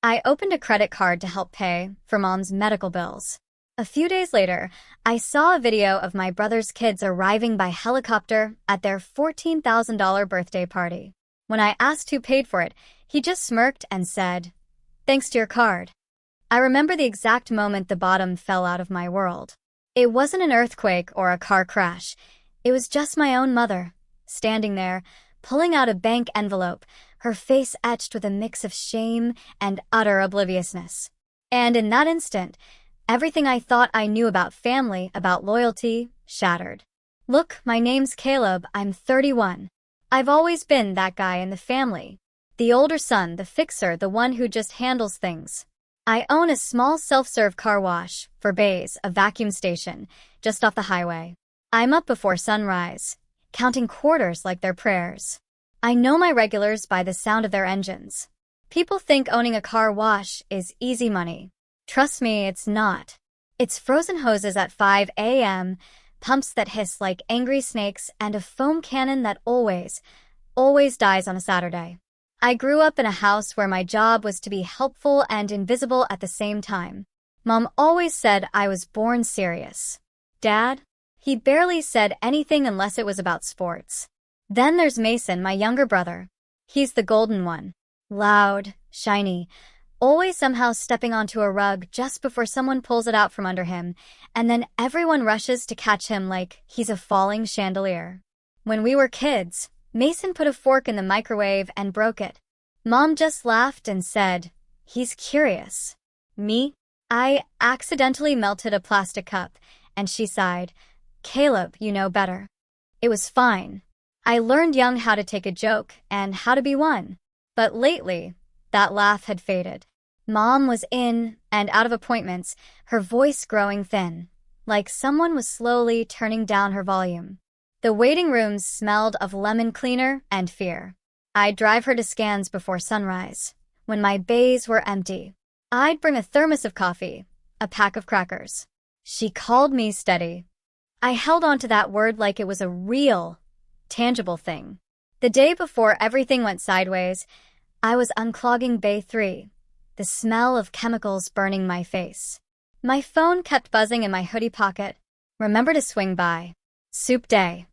I opened a credit card to help pay for Mom's medical bills. A few days later, I saw a video of my brother's kids arriving by helicopter at their $14,000 birthday party. When I asked who paid for it, he just smirked and said, "Thanks to your card." I remember the exact moment the bottom fell out of my world. It wasn't an earthquake or a car crash. It was just my own mother, standing there, pulling out a bank envelope, her face etched with a mix of shame and utter obliviousness. And in that instant, everything I thought I knew about family, about loyalty, shattered. "Look, my name's Caleb, I'm 31. I've always been that guy in the family. The older son, the fixer, the one who just handles things. I own a small self-serve car wash for bays, a vacuum station, just off the highway. I'm up before sunrise, counting quarters like they're prayers. I know my regulars by the sound of their engines. People think owning a car wash is easy money. Trust me, it's not. It's frozen hoses at 5 a.m., pumps that hiss like angry snakes, and a foam cannon that always dies on a Saturday. I grew up in a house where my job was to be helpful and invisible at the same time. Mom always said I was born serious. Dad? He barely said anything unless it was about sports. Then there's Mason, my younger brother. He's the golden one. Loud, shiny, always somehow stepping onto a rug just before someone pulls it out from under him, and then everyone rushes to catch him like he's a falling chandelier. When we were kids, Mason put a fork in the microwave and broke it. Mom just laughed and said, "He's curious." Me? I accidentally melted a plastic cup, and she sighed, "Caleb, you know better." It was fine. I learned young how to take a joke and how to be one. But lately, that laugh had faded. Mom was in and out of appointments, her voice growing thin, like someone was slowly turning down her volume. The waiting rooms smelled of lemon cleaner and fear. I'd drive her to scans before sunrise. When my bays were empty, I'd bring a thermos of coffee, a pack of crackers. She called me steady. I held on to that word like it was a real, tangible thing. The day before everything went sideways, I was unclogging Bay 3, the smell of chemicals burning my face. My phone kept buzzing in my hoodie pocket. "Remember to swing by. Soup day."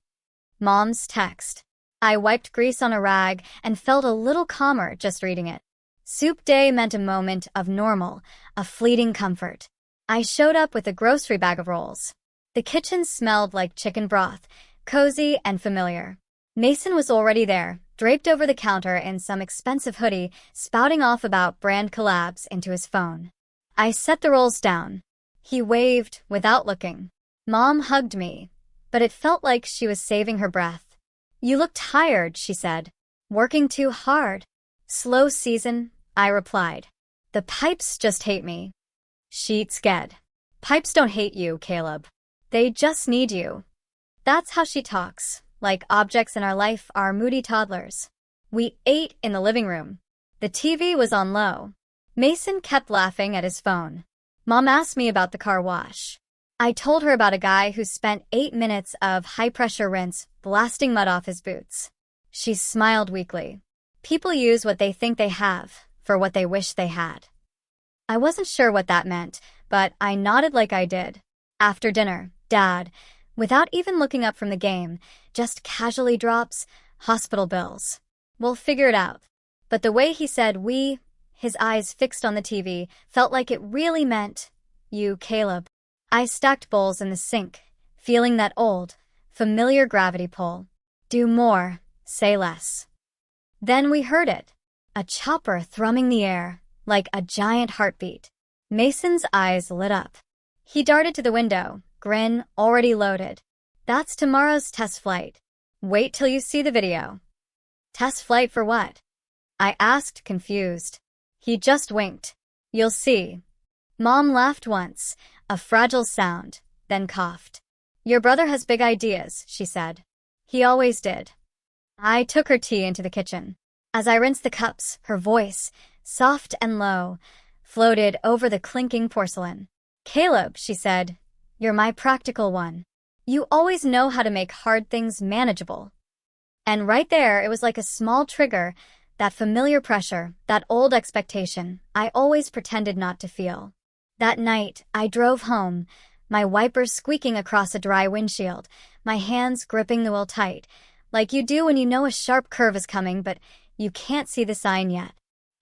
Mom's text. I wiped grease on a rag and felt a little calmer just reading it. Soup day meant a moment of normal, a fleeting comfort. I showed up with a grocery bag of rolls. The kitchen smelled like chicken broth, cozy and familiar. Mason was already there, draped over the counter in some expensive hoodie, spouting off about brand collabs into his phone. I set the rolls down. He waved without looking. Mom hugged me, but it felt like she was saving her breath. "You look tired," she said. "Working too hard." "Slow season," I replied. "The pipes just hate me." Sheet sked. "Pipes don't hate you, Caleb. They just need you." That's how she talks, like objects in our life are moody toddlers. We ate in the living room. The TV was on low. Mason kept laughing at his phone. Mom asked me about the car wash. I told her about a guy who spent 8 minutes of high-pressure rinse blasting mud off his boots. She smiled weakly. People use what they think they have for what they wish they had. I wasn't sure what that meant, but I nodded like I did. After dinner, Dad, without even looking up from the game, just casually drops, "Hospital bills. We'll figure it out." But the way he said "we," his eyes fixed on the TV, felt like it really meant, "You, Caleb." I stacked bowls in the sink, feeling that old, familiar gravity pull. Do more, say less. Then we heard it, a chopper thrumming the air, like a giant heartbeat. Mason's eyes lit up. He darted to the window, grin already loaded. "That's tomorrow's test flight. Wait till you see the video." "Test flight for what?" I asked, confused. He just winked. "You'll see." Mom laughed once, a fragile sound, then coughed. "Your brother has big ideas," she said. "He always did." I took her tea into the kitchen. As I rinsed the cups, her voice, soft and low, floated over the clinking porcelain. "Caleb," she said, "you're my practical one. You always know how to make hard things manageable." And right there, it was like a small trigger, That familiar pressure, that old expectation, I always pretended not to feel. That night, I drove home, my wipers squeaking across a dry windshield, my hands gripping the wheel tight, like you do when you know a sharp curve is coming but you can't see the sign yet.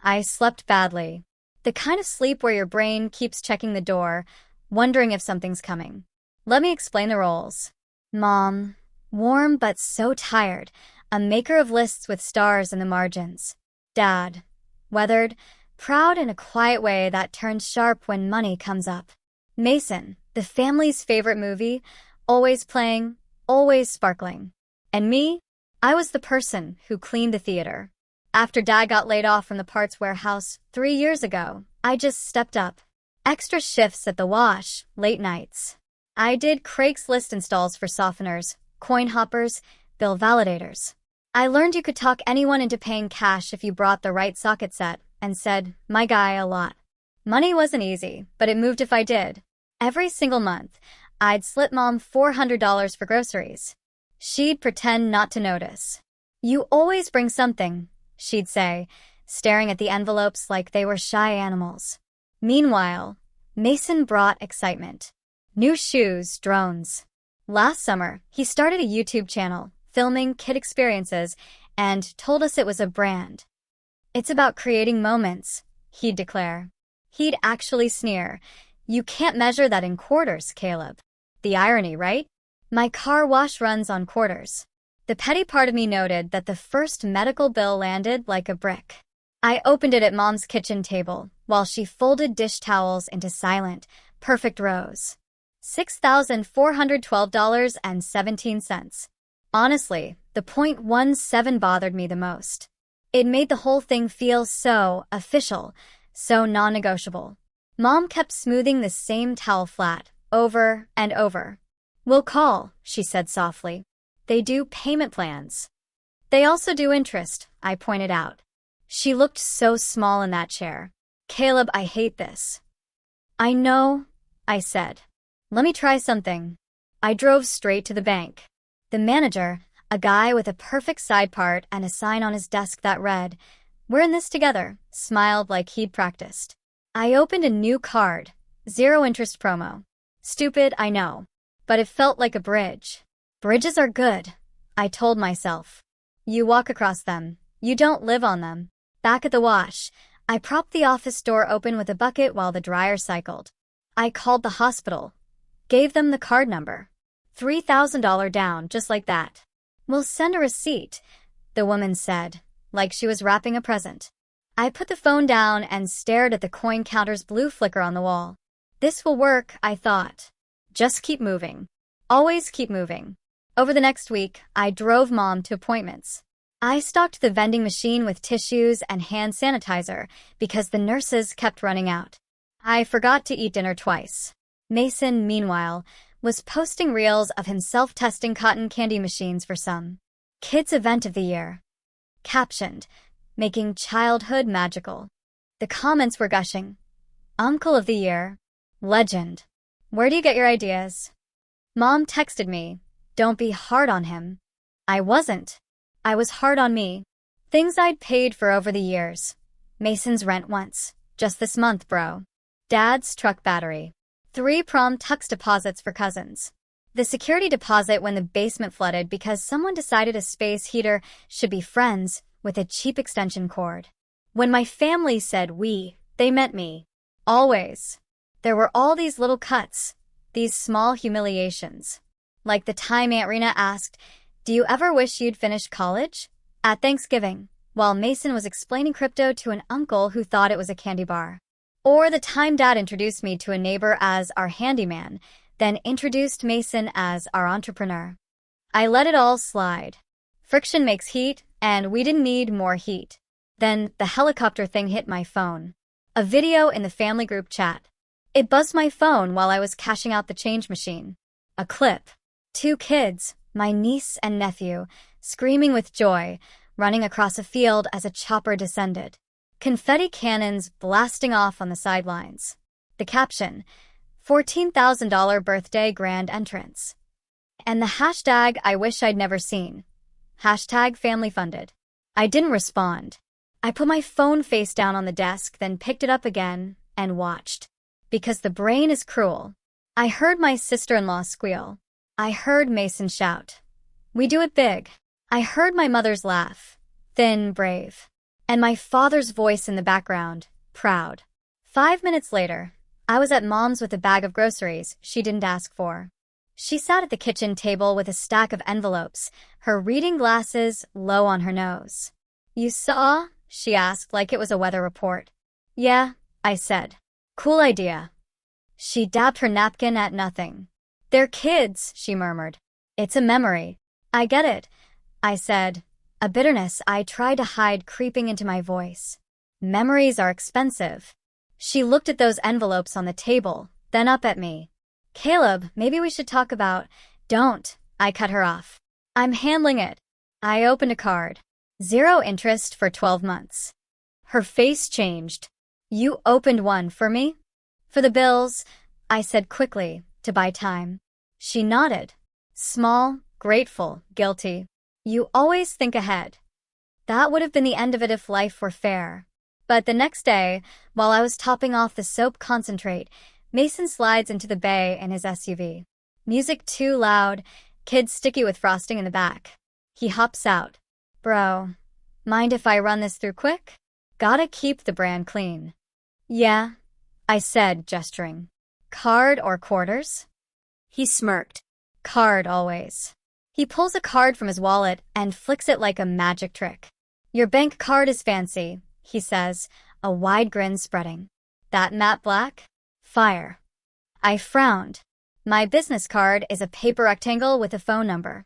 I slept badly. The kind of sleep where your brain keeps checking the door, wondering if something's coming. Let me explain the roles. Mom, warm but so tired, a maker of lists with stars in the margins. Dad, weathered, proud in a quiet way that turns sharp when money comes up. Mason, the family's favorite movie, always playing, always sparkling. And me? I was the person who cleaned the theater. After Dad got laid off from the parts warehouse 3 years ago, I just stepped up. Extra shifts at the wash, late nights. I did Craigslist installs for softeners, coin hoppers, bill validators. I learned you could talk anyone into paying cash if you brought the right socket set and said, "my guy," a lot. Money wasn't easy, but it moved if I did. Every single month, I'd slip Mom $400 for groceries. She'd pretend not to notice. "You always bring something," she'd say, staring at the envelopes like they were shy animals. Meanwhile, Mason brought excitement. New shoes, drones. Last summer, he started a YouTube channel, filming kid experiences, and told us it was a brand. "It's about creating moments," he'd declare. He'd actually sneer. "You can't measure that in quarters, Caleb." The irony, right? My car wash runs on quarters. The petty part of me noted that the first medical bill landed like a brick. I opened it at Mom's kitchen table, while she folded dish towels into silent, perfect rows. $6,412.17. Honestly, the .17 bothered me the most. It made the whole thing feel so official, so non-negotiable. Mom kept smoothing the same towel flat, over and over. "We'll call," she said softly. "They do payment plans." "They also do interest," I pointed out. She looked so small in that chair. "Caleb, I hate this." "I know," I said. "Let me try something." I drove straight to the bank. The manager, a guy with a perfect side part and a sign on his desk that read, "We're in this together," smiled like he'd practiced. I opened a new card, 0 interest promo. Stupid, I know. But it felt like a bridge. Bridges are good, I told myself. You walk across them. You don't live on them. Back at the wash, I propped the office door open with a bucket while the dryer cycled. I called the hospital. Gave them the card number. $3,000 down, just like that. "We'll send a receipt," the woman said, like she was wrapping a present. I put the phone down and stared at the coin counter's blue flicker on the wall. This will work, I thought. Just keep moving. Always keep moving. Over the next week, I drove Mom to appointments. I stocked the vending machine with tissues and hand sanitizer because the nurses kept running out. I forgot to eat dinner twice. Mason, meanwhile, was posting reels of himself testing cotton candy machines for some kids' event of the year. Captioned, "Making childhood magical." The comments were gushing. "Uncle of the year. Legend. Where do you get your ideas?" Mom texted me, "Don't be hard on him." I wasn't. I was hard on me. Things I'd paid for over the years. Mason's rent once. Just this month, bro. Dad's truck battery. 3 prom tux deposits for cousins. The security deposit when the basement flooded because someone decided a space heater should be friends with a cheap extension cord. When my family said we, they meant me. Always. There were all these little cuts, these small humiliations. Like the time Aunt Rena asked, "Do you ever wish you'd finished college?" at Thanksgiving, while Mason was explaining crypto to an uncle who thought it was a candy bar. Or the time Dad introduced me to a neighbor as our handyman, then introduced Mason as our entrepreneur. I let it all slide. Friction makes heat, and we didn't need more heat. Then the helicopter thing hit my phone. A video in the family group chat. It buzzed my phone while I was cashing out the change machine. A clip. 2 kids, my niece and nephew, screaming with joy, running across a field as a chopper descended. Confetti cannons blasting off on the sidelines. The caption, $14,000 birthday grand entrance. And the hashtag I wish I'd never seen. Hashtag family funded. I didn't respond. I put my phone face down on the desk, then picked it up again and watched. Because the brain is cruel. I heard my sister-in-law squeal. I heard Mason shout, "We do it big." I heard my mother's laugh, thin, brave, and my father's voice in the background, proud. 5 minutes later, I was at Mom's with a bag of groceries she didn't ask for. She sat at the kitchen table with a stack of envelopes, her reading glasses low on her nose. "You saw?" she asked like it was a weather report. "Yeah," I said. "Cool idea." She dabbed her napkin at nothing. "They're kids," she murmured. "It's a memory." "I get it," I said, a bitterness I tried to hide creeping into my voice. "Memories are expensive." She looked at those envelopes on the table, then up at me. "Caleb, maybe we should talk about—" "Don't," I cut her off. "I'm handling it." I opened a card. 0 interest for 12 months. Her face changed. "You opened one for me?" "For the bills," I said quickly, to buy time. She nodded. Small, grateful, guilty. "You always think ahead." That would have been the end of it if life were fair. But the next day, while I was topping off the soap concentrate, Mason slides into the bay in his SUV. Music too loud, kids sticky with frosting in the back. He hops out. "Bro, mind if I run this through quick? Gotta keep the brand clean." "Yeah," I said, gesturing. "Card or quarters?" He smirked. "Card always." He pulls a card from his wallet and flicks it like a magic trick. "Your bank card is fancy," he says, a wide grin spreading. "That matte black? Fire." I frowned. "My business card is a paper rectangle with a phone number."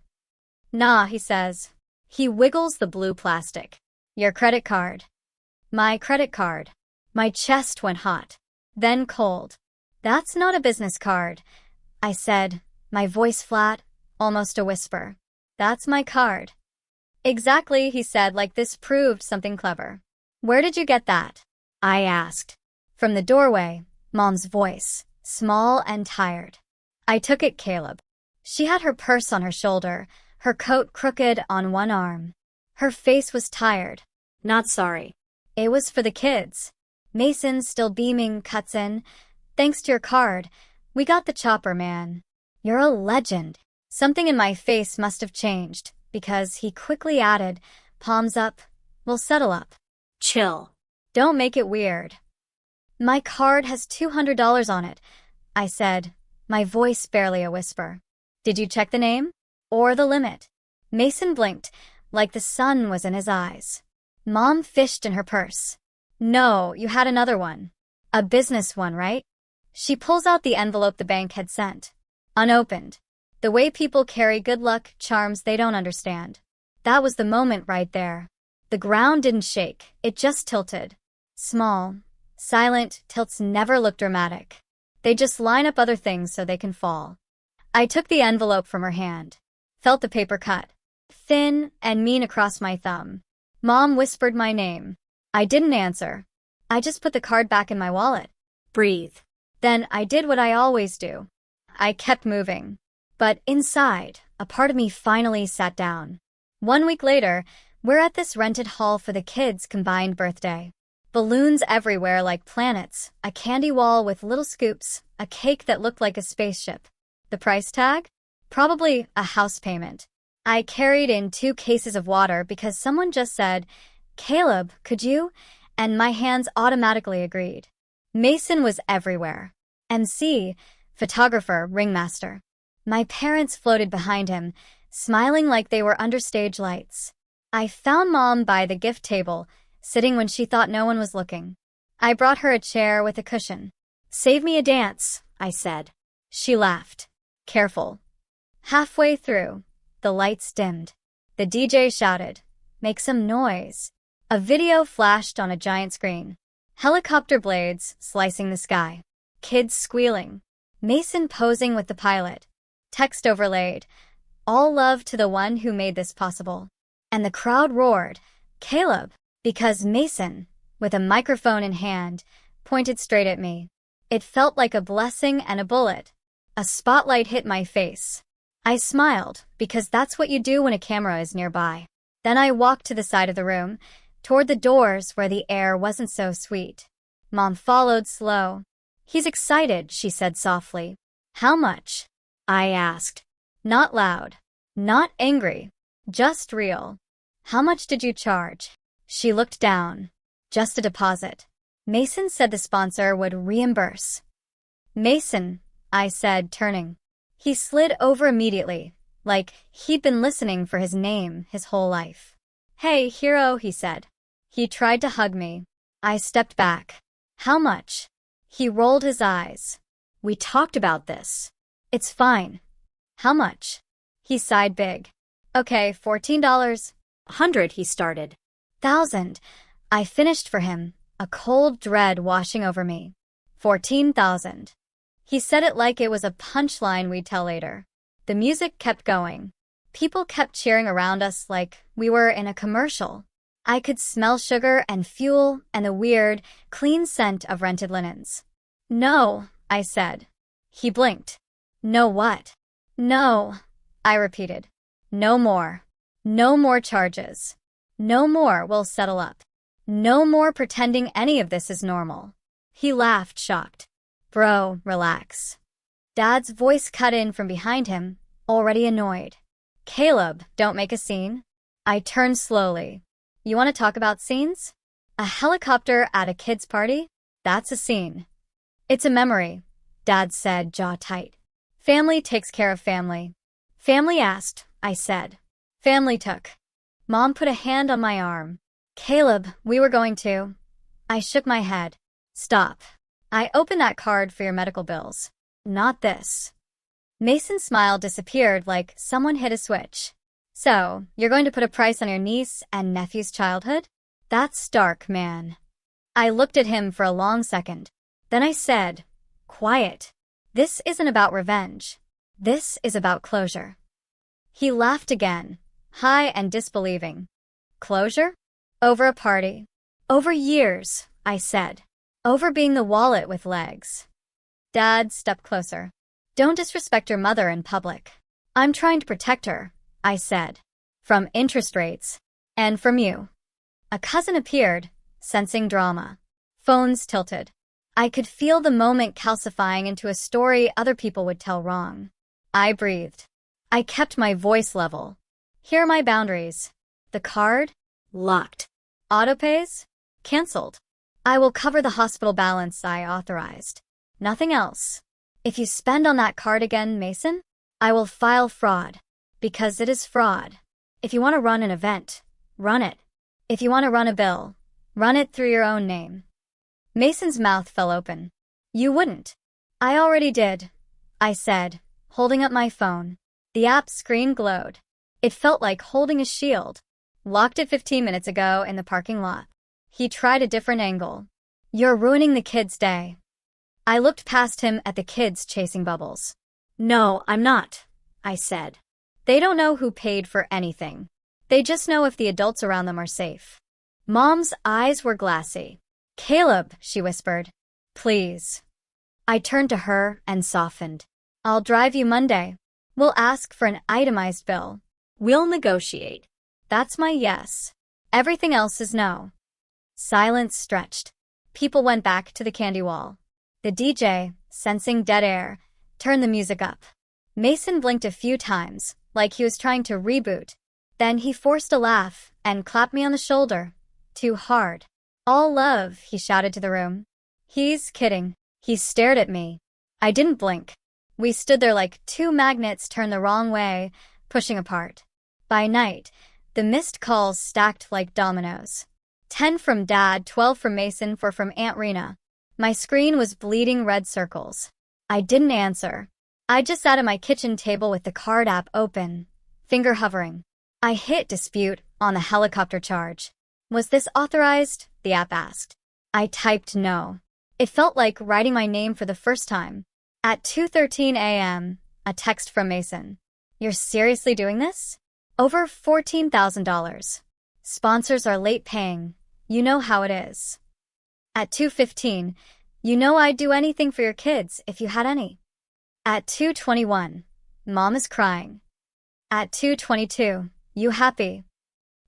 "Nah," he says. He wiggles the blue plastic. "Your credit card." "My credit card." My chest went hot, then cold. "That's not a business card," I said, my voice flat, almost a whisper. "That's my card." "Exactly," he said, like this proved something clever. "Where did you get that?" I asked. From the doorway, Mom's voice, small and tired. "I took it, Caleb." She had her purse on her shoulder, her coat crooked on one arm. Her face was tired. "Not sorry." "It was for the kids." Mason, still beaming, cuts in. "Thanks to your card, we got the chopper, man." "You're a legend." Something in my face must have changed, because he quickly added, palms up, "We'll settle up." "Chill. Don't make it weird." "My card has $200 on it," I said, my voice barely a whisper. "Did you check the name? Or the limit?" Mason blinked, like the sun was in his eyes. Mom fished in her purse. "No, you had another one. A business one, right?" She pulls out the envelope the bank had sent. Unopened. The way people carry good luck charms they don't understand. That was the moment right there. The ground didn't shake, it just tilted. Small, silent tilts never look dramatic. They just line up other things so they can fall. I took the envelope from her hand. Felt the paper cut. Thin and mean across my thumb. Mom whispered my name. I didn't answer. I just put the card back in my wallet. Breathe. Then I did what I always do. I kept moving. But inside, a part of me finally sat down. 1 week later, we're at this rented hall for the kids' combined birthday. Balloons everywhere like planets, a candy wall with little scoops, a cake that looked like a spaceship. The price tag? Probably a house payment. I carried in 2 cases of water because someone just said, "Caleb, could you?" And my hands automatically agreed. Mason was everywhere. MC, photographer, ringmaster. My parents floated behind him, smiling like they were under stage lights. I found Mom by the gift table, sitting when she thought no one was looking. I brought her a chair with a cushion. "Save me a dance," I said. She laughed. "Careful." Halfway through, the lights dimmed. The DJ shouted, "Make some noise." A video flashed on a giant screen. Helicopter blades slicing the sky. Kids squealing. Mason posing with the pilot. Text overlaid, "All love to the one who made this possible." And the crowd roared, "Caleb," because Mason, with a microphone in hand, pointed straight at me. It felt like a blessing and a bullet. A spotlight hit my face. I smiled, because that's what you do when a camera is nearby. Then I walked to the side of the room. toward the doors where the air wasn't so sweet. Mom followed slow. "He's excited," she said softly. "How much?" I asked. Not loud. Not angry. Just real. "How much did you charge?" She looked down. "Just a deposit. Mason said the sponsor would reimburse." "Mason," I said, turning. He slid over immediately, like he'd been listening for his name his whole life. "Hey, hero," he said. He tried to hug me. I stepped back. "How much?" He rolled his eyes. "We talked about this. It's fine." "How much?" He sighed big. "Okay, $14. 100, he started. 1,000. I finished for him, a cold dread washing over me. 14,000. He said it like it was a punchline we'd tell later. The music kept going. People kept cheering around us like we were in a commercial. I could smell sugar and fuel and the weird, clean scent of rented linens. "No," I said. He blinked. "No what?" "No," I repeated. "No more. No more charges. No more we'll settle up. No more pretending any of this is normal." He laughed, shocked. "Bro, relax." Dad's voice cut in from behind him, already annoyed. "Caleb, don't make a scene." I turned slowly. "You want to talk about scenes? A helicopter at a kid's party? That's a scene." "It's a memory," Dad said, jaw tight. "Family takes care of family." "Family asked," I said. "Family took." Mom put a hand on my arm. "Caleb, we were going to." I shook my head. "Stop. I opened that card for your medical bills. Not this." Mason's smile disappeared like someone hit a switch. "So, you're going to put a price on your niece and nephew's childhood? That's stark, man." I looked at him for a long second. Then I said, "Quiet. This isn't about revenge. This is about closure." He laughed again, high and disbelieving. "Closure? Over a party? Over years," I said. "Over being the wallet with legs." Dad stepped closer. "Don't disrespect your mother in public." "I'm trying to protect her," I said. "From interest rates. And from you." A cousin appeared, sensing drama. Phones tilted. I could feel the moment calcifying into a story other people would tell wrong. I breathed. I kept my voice level. "Here are my boundaries. The card? Locked. Autopays? Canceled. I will cover the hospital balance I authorized. Nothing else. If you spend on that card again, Mason, I will file fraud. Because it is fraud. If you want to run an event, run it. If you want to run a bill, run it through your own name." Mason's mouth fell open. "You wouldn't." "I already did," I said, holding up my phone. The app screen glowed. It felt like holding a shield. "Locked it 15 minutes ago in the parking lot." He tried a different angle. "You're ruining the kids' day." I looked past him at the kids chasing bubbles. "No, I'm not," I said. "They don't know who paid for anything. They just know if the adults around them are safe." Mom's eyes were glassy. "Caleb," she whispered. "Please." I turned to her and softened. "I'll drive you Monday. We'll ask for an itemized bill. We'll negotiate. That's my yes. Everything else is no." Silence stretched. People went back to the candy wall. The DJ, sensing dead air, turned the music up. Mason blinked a few times, like he was trying to reboot. Then he forced a laugh and clapped me on the shoulder. Too hard. "All love," he shouted to the room. "He's kidding." He stared at me. I didn't blink. We stood there like two magnets turned the wrong way, pushing apart. By night, the missed calls stacked like dominoes. 10 from Dad, 12 from Mason, 4 from Aunt Rena. My screen was bleeding red circles. I didn't answer. I just sat at my kitchen table with the card app open, finger hovering. I hit dispute on the helicopter charge. "Was this authorized?" the app asked. I typed no. It felt like writing my name for the first time. At 2:13 a.m., a text from Mason. "You're seriously doing this? Over $14,000. Sponsors are late paying. You know how it is." At 2:15, "You know I'd do anything for your kids if you had any." At 2:21, "Mom is crying." At 2:22, "You happy?"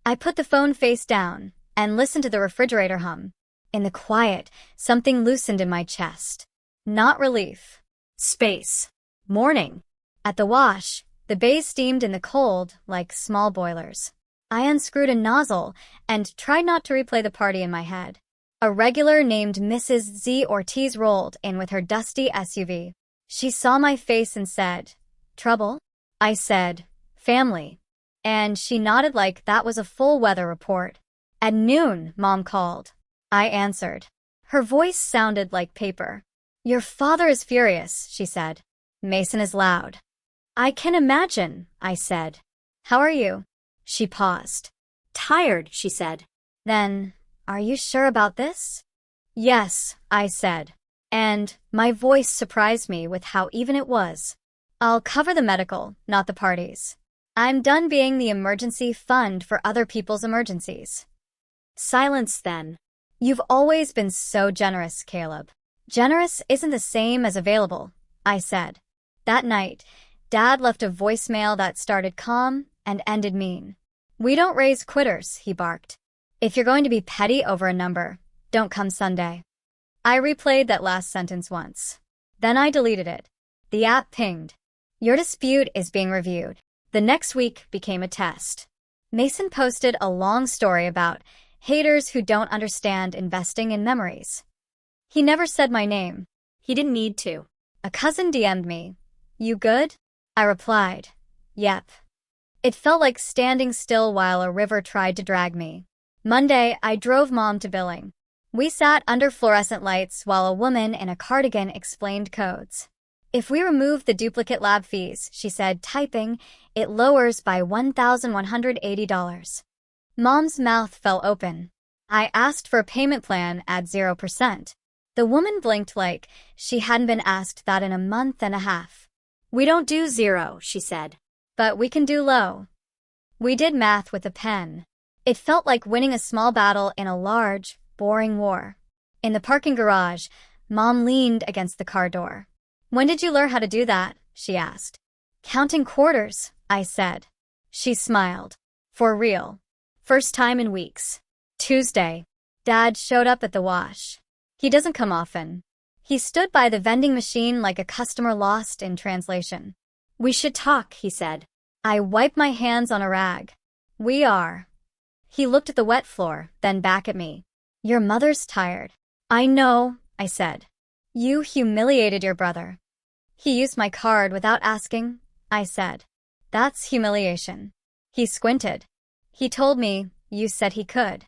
I put the phone face down, and listened to the refrigerator hum. In the quiet, something loosened in my chest. Not relief. Space. Morning. At the wash, the bays steamed in the cold like small boilers. I unscrewed a nozzle and tried not to replay the party in my head. A regular named Mrs. Z. Ortiz rolled in with her dusty SUV. She saw my face and said, "Trouble?" I said, "Family." And she nodded like that was a full weather report. At noon, Mom called. I answered. Her voice sounded like paper. "Your father is furious," she said. "Mason is loud." "I can imagine," I said. "How are you?" She paused. "Tired," she said. Then, "Are you sure about this?" "Yes," I said. And my voice surprised me with how even it was. "I'll cover the medical, not the parties. I'm done being the emergency fund for other people's emergencies." Silence then. "You've always been so generous, Caleb." "Generous isn't the same as available," I said. That night, Dad left a voicemail that started calm and ended mean. "We don't raise quitters," he barked. "If you're going to be petty over a number, don't come Sunday." I replayed that last sentence once. Then I deleted it. The app pinged. "Your dispute is being reviewed." The next week became a test. Mason posted a long story about haters who don't understand investing in memories. He never said my name. He didn't need to. A cousin DM'd me. "You good?" I replied, "Yep." It felt like standing still while a river tried to drag me. Monday, I drove Mom to billing. We sat under fluorescent lights while a woman in a cardigan explained codes. "If we remove the duplicate lab fees," she said, typing, "it lowers by $1,180. Mom's mouth fell open. I asked for a payment plan at 0%. The woman blinked like she hadn't been asked that in a month and a half. "We don't do 0, she said. "But we can do low." We did math with a pen. It felt like winning a small battle in a large, boring war. In the parking garage, Mom leaned against the car door. "When did you learn how to do that?" she asked. "Counting quarters," I said. She smiled. "For real. First time in weeks." Tuesday, Dad showed up at the wash. He doesn't come often. He stood by the vending machine like a customer lost in translation. "We should talk," he said. I wiped my hands on a rag. "We are." He looked at the wet floor, then back at me. "Your mother's tired." "I know," I said. "You humiliated your brother." "He used my card without asking," I said. "That's humiliation." He squinted. "He told me you said he could."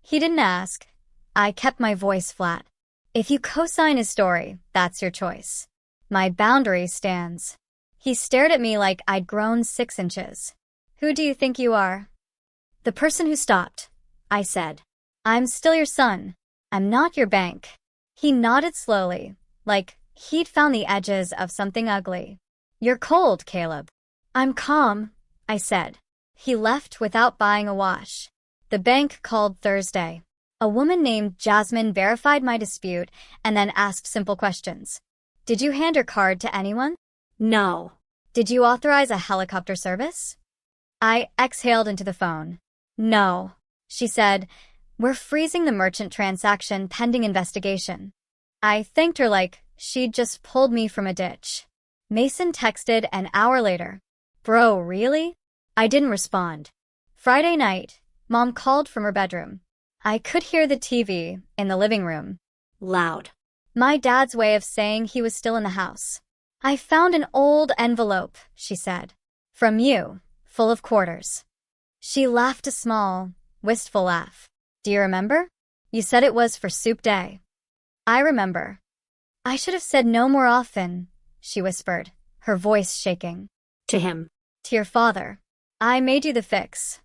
"He didn't ask." I kept my voice flat. "If you co-sign his story, that's your choice. My boundary stands." He stared at me like I'd grown 6 inches. "Who do you think you are?" "The person who stopped," I said. "I'm still your son. I'm not your bank." He nodded slowly, like he'd found the edges of something ugly. "You're cold, Caleb." "I'm calm," I said. He left without buying a wash. The bank called Thursday. A woman named Jasmine verified my dispute and then asked simple questions. "Did you hand your card to anyone?" "No." "Did you authorize a helicopter service?" I exhaled into the phone. "No." She said, "We're freezing the merchant transaction pending investigation." I thanked her like she'd just pulled me from a ditch. Mason texted an hour later. "Bro, really?" I didn't respond. Friday night, Mom called from her bedroom. I could hear the TV in the living room. Loud. My dad's way of saying he was still in the house. "I found an old envelope," she said. "From you, full of quarters." She laughed a small, wistful laugh. "Do you remember? You said it was for soup day." "I remember." "I should have said no more often," she whispered, her voice shaking. To him. "To your father. I made you the fix."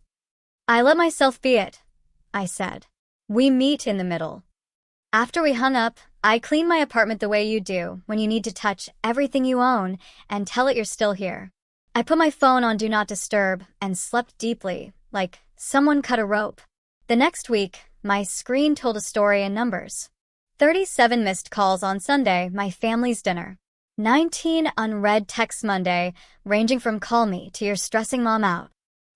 "I let myself be it," I said. "We meet in the middle." After we hung up, I cleaned my apartment the way you do when you need to touch everything you own and tell it you're still here. I put my phone on Do Not Disturb and slept deeply, like someone cut a rope. The next week, my screen told a story in numbers. 37 missed calls on Sunday, my family's dinner. 19 unread texts Monday, ranging from "call me" to "you're stressing mom out."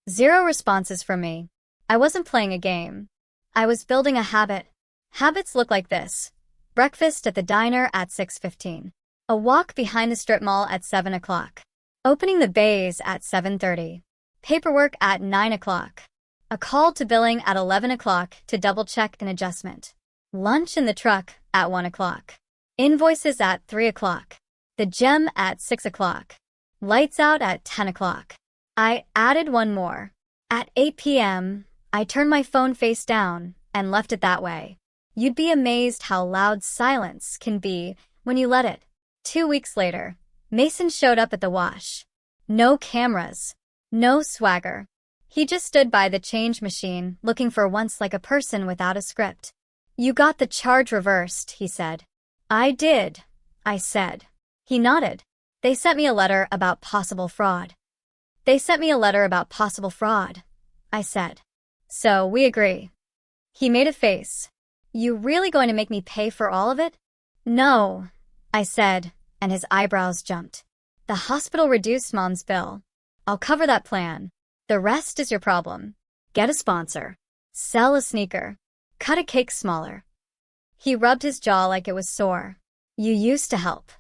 0 responses from me. I wasn't playing a game. I was building a habit. Habits look like this. Breakfast at the diner at 6:15. A walk behind the strip mall at 7 o'clock. Opening the bays at 7:30. Paperwork at 9 o'clock. A call to billing at 11 o'clock to double-check an adjustment. Lunch in the truck at 1 o'clock. Invoices at 3 o'clock. The gym at 6 o'clock. Lights out at 10 o'clock. I added one more. At 8 p.m., I turned my phone face down and left it that way. You'd be amazed how loud silence can be when you let it. 2 weeks later, Mason showed up at the wash. No cameras. No swagger. He just stood by the change machine, looking for once like a person without a script. "You got the charge reversed," he said. "I did," I said. He nodded. They sent me a letter about possible fraud. "They sent me a letter about possible fraud," I said. "So we agree." He made a face. "You really going to make me pay for all of it?" "No," I said, and his eyebrows jumped. "The hospital reduced Mom's bill. I'll cover that plan. The rest is your problem. Get a sponsor. Sell a sneaker. Cut a cake smaller." He rubbed his jaw like it was sore. "You used to help."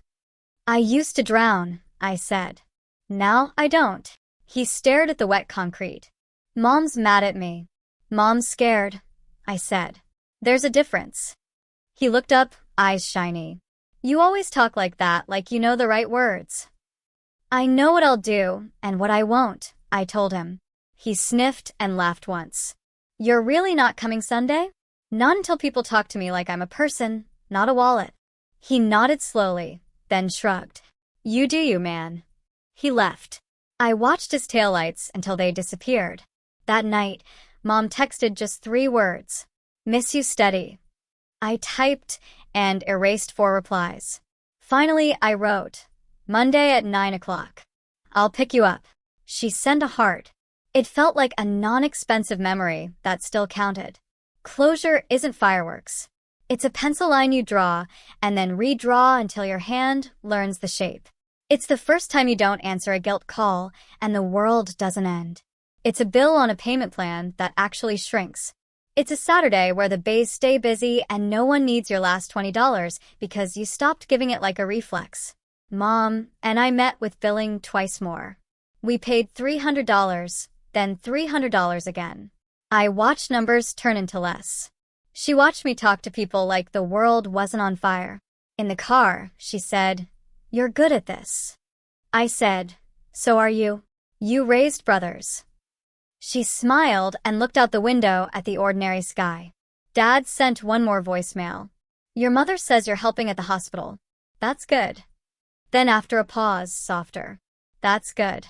"I used to drown," I said. "Now I don't." He stared at the wet concrete. "Mom's mad at me." "Mom's scared," I said. "There's a difference." He looked up, eyes shiny. "You always talk like that, like you know the right words." "I know what I'll do and what I won't," I told him. He sniffed and laughed once. "You're really not coming Sunday?" "Not until people talk to me like I'm a person, not a wallet." He nodded slowly, then shrugged. "You do you, man." He left. I watched his taillights until they disappeared. That night, Mom texted just 3 words. "Miss you steady." I typed and erased 4 replies. Finally, I wrote, "Monday at 9 o'clock. I'll pick you up." She sent a heart. It felt like a non-expensive memory that still counted. Closure isn't fireworks. It's a pencil line you draw and then redraw until your hand learns the shape. It's the first time you don't answer a guilt call and the world doesn't end. It's a bill on a payment plan that actually shrinks. It's a Saturday where the bays stay busy and no one needs your last $20 because you stopped giving it like a reflex. Mom and I met with billing twice more. We paid $300, then $300 again. I watched numbers turn into less. She watched me talk to people like the world wasn't on fire. In the car, she said, "You're good at this." I said, "So are you. You raised brothers." She smiled and looked out the window at the ordinary sky. Dad sent one more voicemail. "Your mother says you're helping at the hospital. That's good." Then after a pause, softer. "That's good."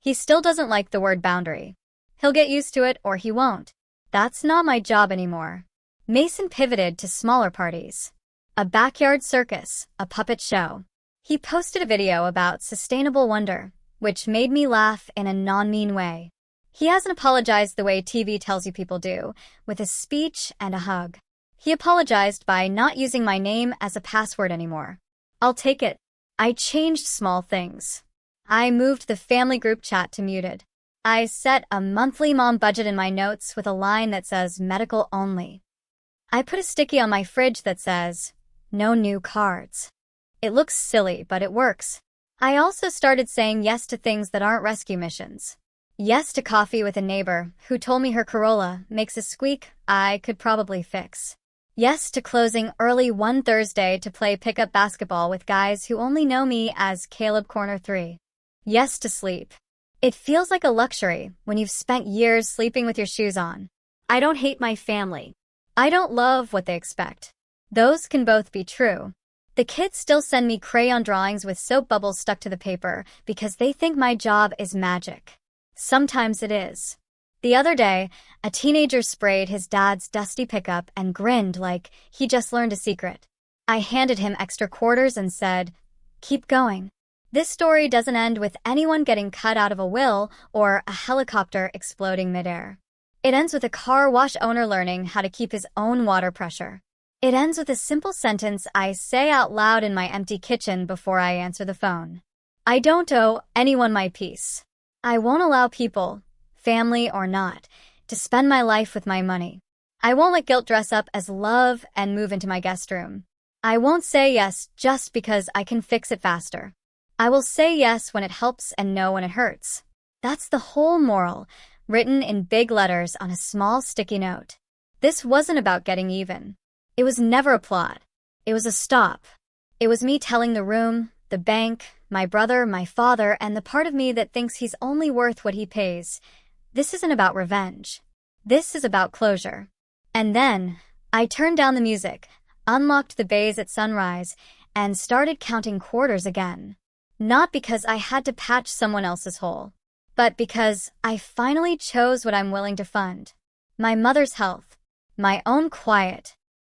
He still doesn't like the word boundary. He'll get used to it or he won't. That's not my job anymore. Mason pivoted to smaller parties. A backyard circus, a puppet show. He posted a video about sustainable wonder, which made me laugh in a non-mean way. He hasn't apologized the way TV tells you people do, with a speech and a hug. He apologized by not using my name as a password anymore. I'll take it. I changed small things. I moved the family group chat to muted. I set a monthly mom budget in my notes with a line that says medical only. I put a sticky on my fridge that says, "No new cards." It looks silly, but it works. I also started saying yes to things that aren't rescue missions. Yes to coffee with a neighbor who told me her Corolla makes a squeak I could probably fix. Yes to closing early one Thursday to play pickup basketball with guys who only know me as Caleb Corner 3. Yes to sleep. It feels like a luxury when you've spent years sleeping with your shoes on. I don't hate my family. I don't love what they expect. Those can both be true. The kids still send me crayon drawings with soap bubbles stuck to the paper because they think my job is magic. Sometimes it is. The other day, a teenager sprayed his dad's dusty pickup and grinned like he just learned a secret. I handed him extra quarters and said, "Keep going." This story doesn't end with anyone getting cut out of a will or a helicopter exploding midair. It ends with a car wash owner learning how to keep his own water pressure. It ends with a simple sentence I say out loud in my empty kitchen before I answer the phone. I don't owe anyone my peace. I won't allow people, family or not, to spend my life with my money. I won't let guilt dress up as love and move into my guest room. I won't say yes just because I can fix it faster. I will say yes when it helps and no when it hurts. That's the whole moral, written in big letters on a small sticky note. This wasn't about getting even. It was never a plot. It was a stop. It was me telling the room, the bank, my brother, my father, and the part of me that thinks he's only worth what he pays. This isn't about revenge. This is about closure. And then, I turned down the music, unlocked the bays at sunrise, and started counting quarters again. Not because I had to patch someone else's hole, but because I finally chose what I'm willing to fund. My mother's health, my own quiet,